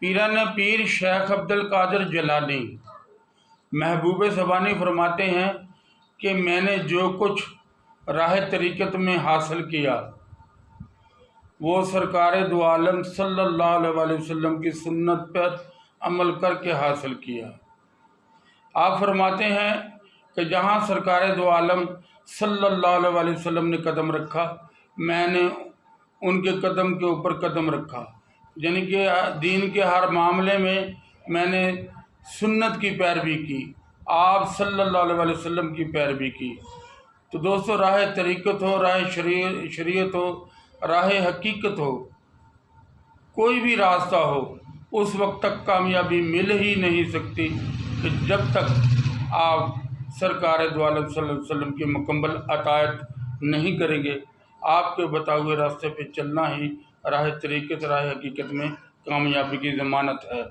پیران پیر شیخ عبد القادر جیلانی محبوب سبحانی فرماتے ہیں کہ میں نے جو کچھ راہ طریقت میں حاصل کیا وہ سرکار دو عالم صلی اللہ علیہ وسلم کی سنت پر عمل کر کے حاصل کیا۔ آپ فرماتے ہیں کہ جہاں سرکار دو عالم صلی اللہ علیہ وسلم نے قدم رکھا میں نے ان کے قدم کے اوپر قدم رکھا، یعنی کہ دین کے ہر معاملے میں نے سنت کی پیروی کی، آپ صلی اللہ علیہ وسلم کی پیروی کی۔ تو دوستو، راہ طریقت ہو، راہ شریعت ہو، راہ حقیقت ہو، کوئی بھی راستہ ہو، اس وقت تک کامیابی مل ہی نہیں سکتی کہ جب تک آپ سرکار دو عالم صلی اللہ علیہ وسلم کی مکمل اطاعت نہیں کریں گے۔ آپ کے بتائے ہوئے راستے پہ چلنا ہی راہ طریقت، راہ حقیقت میں کامیابی کی ضمانت ہے۔